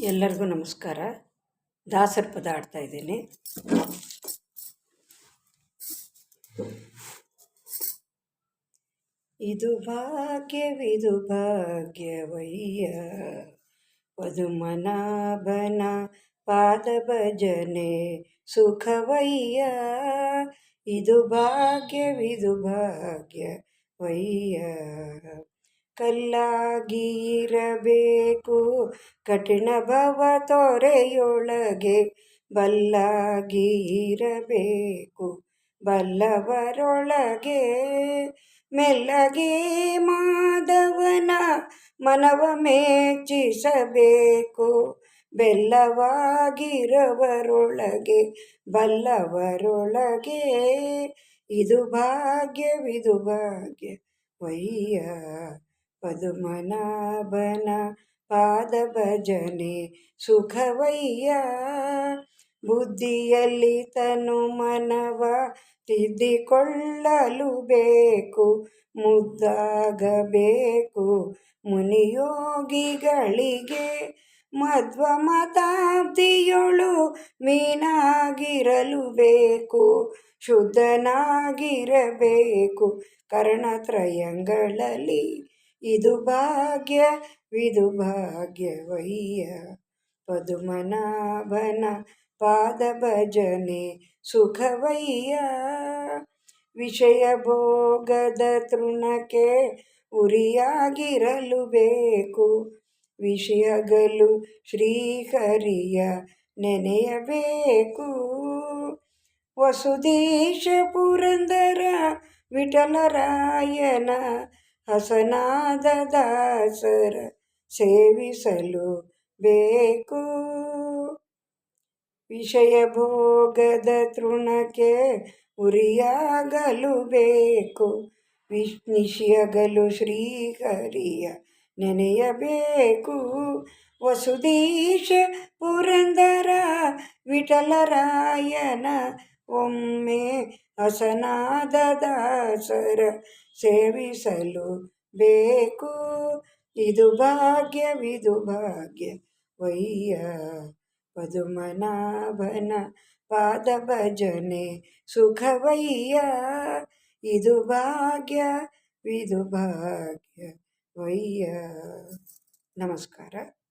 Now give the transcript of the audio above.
ಎಲ್ಲರಿಗೂ ನಮಸ್ಕಾರ. ದಾಸರ ಪದ ಆಡ್ತಾ ಇದ್ದೀನಿ. ಇದು ಭಾಗ್ಯವಿದು ಭಾಗ್ಯವಯ್ಯ, ಪದುಮನಾಭನ ಪಾದ ಭಜನೆ ಸುಖವಯ್ಯ. ಇದು ಭಾಗ್ಯವಿದು ಭಾಗ್ಯವಯ್ಯ. ಕಲ್ಲಾಗಿರಬೇಕು ಕಠಿಣ ಭವ ತೊರೆಯೊಳಗೆ, ಬಲ್ಲಾಗಿರಬೇಕು ಬಲ್ಲವರೊಳಗೆ. ಮೆಲ್ಲಗೆ ಮಾಧವನ ಮನವ ಮೆಚ್ಚಿಸಬೇಕು, ಬೆಲ್ಲವಾಗಿರವರೊಳಗೆ ಬಲ್ಲವರೊಳಗೆ. ಇದು ಭಾಗ್ಯವಿದು ಭಾಗ್ಯವಯ್ಯ, ಪದುಮನಾಭನ ಪಾದ ಭಜನೆ ಸುಖವಯ್ಯ. ಬುದ್ಧಿಯಲ್ಲಿ ತನು ಮನವ ತಿದ್ದಿಕೊಳ್ಳಲು ಬೇಕು, ಮುದ್ದಾಗಬೇಕು ಮುನಿಯೋಗಿಗಳಿಗೆ. ಮಧ್ವ ಮತಾಬ್ದಿಯೊಳು ಮೀನಾಗಿರಲು ಬೇಕು, ಶುದ್ಧನಾಗಿರಬೇಕು ಕರ್ಣತ್ರಯಗಳಲ್ಲಿ. ಇದು ಭಾಗ್ಯವಿದು ಭಾಗ್ಯವಯ್ಯ, ಪದುಮನಾಭನ ಪಾದ ಭಜನೆ ಸುಖವಯ್ಯ. ವಿಷಯ ಭೋಗದ ತೃಣಕ್ಕೆ ಉರಿಯಾಗಿರಲು ಬೇಕು, ವಿಷಯಗಲು ಶ್ರೀಹರಿಯ ನೆನೆಯಬೇಕು. ವಸುದೇಶ ಪುರಂದರ ವಿಠಲರಾಯನ ಹಸನಾದ ದಾಸರ ಸೇವಿಸಲು ಬೇಕು. ವಿಷಯ ಭೋಗದ ತೃಣಕ್ಕೆ ಉರಿಯಾಗಲು ಬೇಕು, ನಿಶಿಯಗಲು ಶ್ರೀಹರಿಯ ನೆನೆಯಬೇಕು. ವಸುದೇಶ ಪುರಂದರ ವಿಠಲರಾಯನ ಒಮ್ಮೆ ಹಸನಾದ ದಾಸರ ಸೇವಿಸಲು ಬೇಕು. ಇದು ಭಾಗ್ಯವಿದು ಭಾಗ್ಯವಯ್ಯ, ಪದುಮನಾಭನ ಪಾದ ಭಜನೆ ಸುಖವಯ್ಯ. ಇದು ಭಾಗ್ಯವಿದು ಭಾಗ್ಯವಯ್ಯ. ನಮಸ್ಕಾರ.